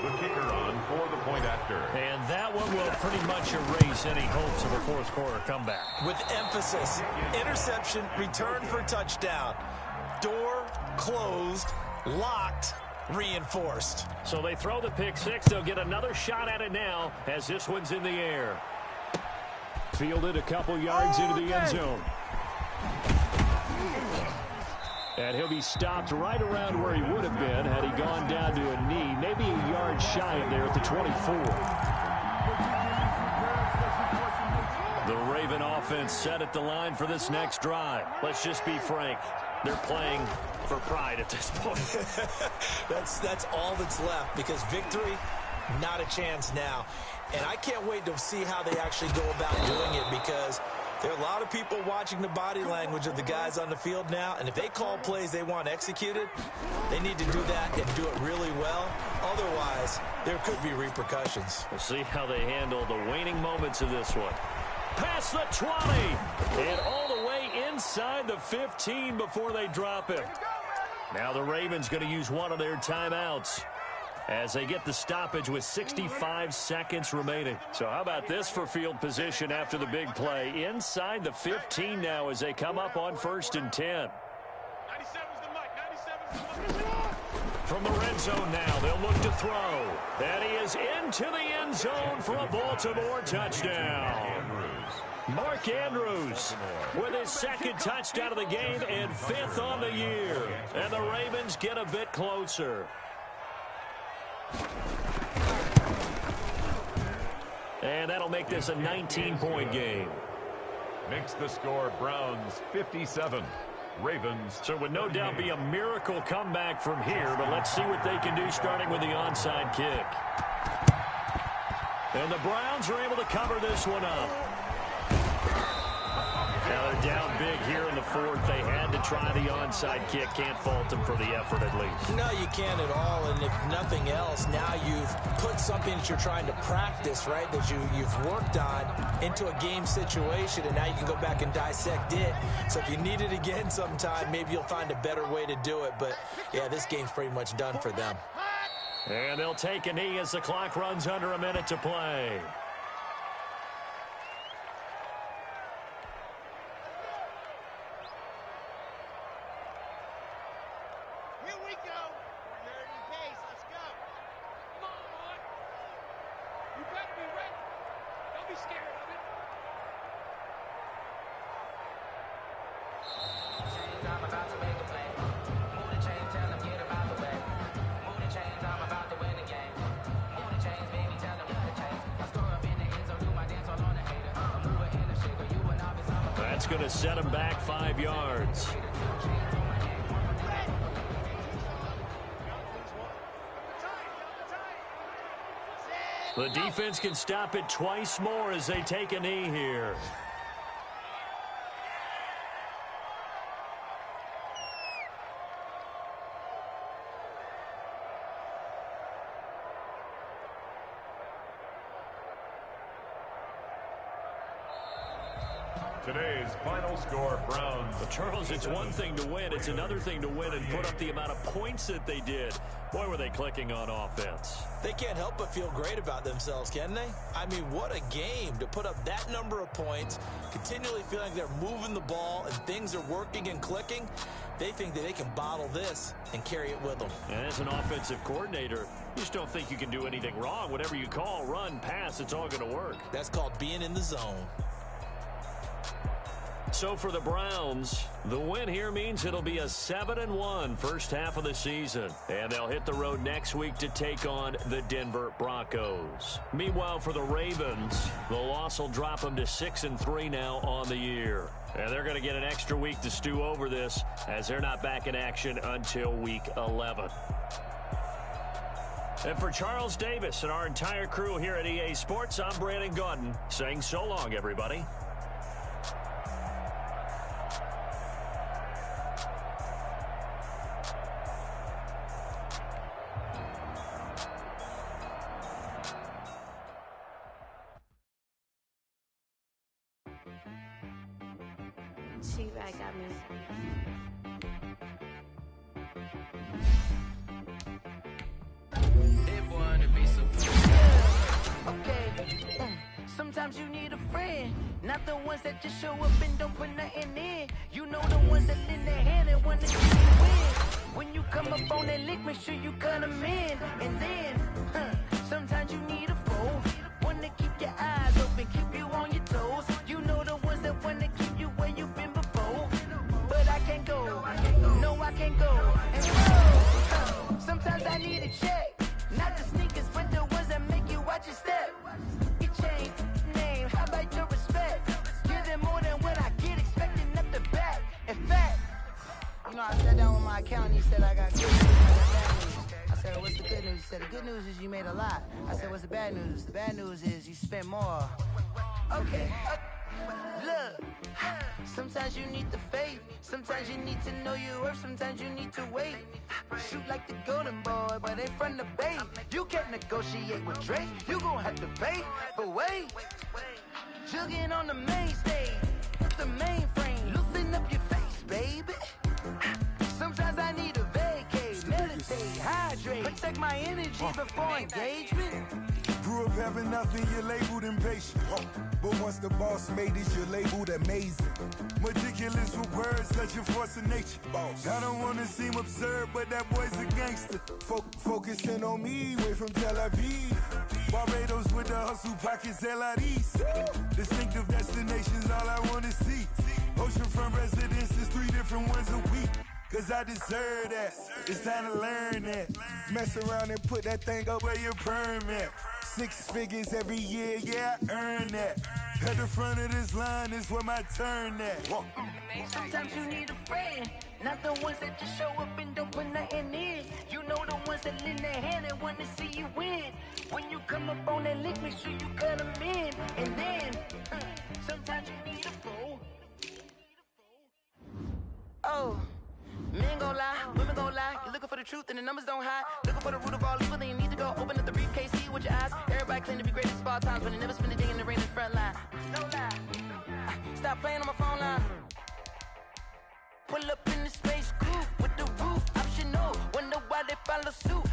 The kicker on for the point after. And that one will pretty much erase any hopes of a 4th quarter comeback. With emphasis, interception, return for touchdown. Door closed, locked, reinforced. So they throw the pick 6. They'll get another shot at it now as this one's in the air. Fielded a couple yards into the end zone. And he'll be stopped right around where he would have been had he gone down to a knee, maybe a yard shy of there at the 24. The Raven offense set at the line for this next drive. Let's just be frank. They're playing for pride at this point. That's all that's left because victory, not a chance now. And I can't wait to see how they actually go about doing it because there are a lot of people watching the body language of the guys on the field now, and if they call plays they want executed, they need to do that and do it really well. Otherwise, there could be repercussions. We'll see how they handle the waning moments of this one. Past the 20, and all the way inside the 15 before they drop him. Now the Ravens going to use one of their timeouts as they get the stoppage with 65 seconds remaining. So how about this for field position after the big play? Inside the 15 now as they come up on 1st and 10. From the red zone now, they'll look to throw. And he is into the end zone for a Baltimore touchdown. Mark Andrews with his 2nd touchdown of the game and 5th on the year. And the Ravens get a bit closer. And that'll make this a 19-point game. Makes the score Browns 57. Ravens. So it would no doubt be a miracle comeback from here, but let's see what they can do starting with the onside kick. And the Browns are able to cover this one up. Now they're down big here in the 4th. They had to try the onside kick. Can't fault them for the effort at least. No, you can't at all. And if nothing else, now you've put something that you're trying to practice, right, that you've worked on into a game situation, and now you can go back and dissect it. So if you need it again sometime, maybe you'll find a better way to do it. But, yeah, this game's pretty much done for them. And they'll take a knee as the clock runs under a minute to play. That's going to set them back 5 yards. The defense can stop it twice more as they take a knee here. Today's final score, Browns. But Charles, it's one thing to win. It's another thing to win and put up the amount of points that they did. Boy, were they clicking on offense. They can't help but feel great about themselves, can they? I mean, what a game to put up that number of points, continually feeling like they're moving the ball and things are working and clicking. They think that they can bottle this and carry it with them. And as an offensive coordinator, you just don't think you can do anything wrong. Whatever you call, run, pass, it's all going to work. That's called being in the zone. So for the Browns, the win here means it'll be a 7-1 first half of the season. And they'll hit the road next week to take on the Denver Broncos. Meanwhile, for the Ravens, the loss will drop them to 6-3 now on the year. And they're going to get an extra week to stew over this as they're not back in action until week 11. And for Charles Davis and our entire crew here at EA Sports, I'm Brandon Gaudin saying so long, everybody. She-Bag got me. Okay, sometimes you need a friend, not the ones that just show up and don't put nothing in. You know the ones that lend their hand and want to see you win. When you come up on that lick, make sure you cut them in. And then, sometimes you need a foe, one to keep your eyes open, keep you on your toes. You know the ones that want to keep you where you've been before. But I can't go, no I can't go. And sometimes I need a check, not the sneakers, but the ones that make you watch your step. You change name, how about your respect? Give them more than what I get, expecting up the back. In fact, you know, I sat down with my accountant, he said I got good news, I got bad news. I said, what's the good news? He said, the good news is you made a lot. I said, what's the bad news? The bad news is you spent more. Okay, look, sometimes you need the faith, sometimes you need to know your worth, sometimes you need to wait. Shoot like the golden boy, but ain't from the bay. You can't negotiate with Drake, you gon' have to pay. But wait, jugging on the main stage, the mainframe, loosen up your face, baby. Sometimes I need a vacate, meditate, hydrate, protect my energy before engagement. Grew up having nothing, you're labeled impatient. But once the boss made it, you're labeled amazing. Meticulous with words, such a force of nature. I don't want to seem absurd, but that boy's a gangster. Focusing on me, way from Tel Aviv. Barbados with the hustle pockets, LIDs. Distinctive destinations, all I want to see. Oceanfront residences, 3 different ones a week. Cause I deserve that, it's time to learn that. Mess around and put that thing up where your permit. 6 figures every year, yeah, I earn that. At the front of this line is where my turn at. Sometimes you need a friend, not the ones that just show up and don't put nothing in. You know the ones that lend their hand and want to see you win. When you come up on that lick, make sure you cut them in. And then, sometimes you need a foe. Oh. Men gon' lie, women gon' lie. You're looking for the truth and the numbers don't hide. Looking for the root of all evil, then you need to go open up the briefcase, see with your eyes. Everybody claim to be great at all times, but they never spend a day in the rain in the front line. No lie. Stop playing on my phone line. Pull up in the space coupe with the roof optional. Wonder why they follow suit.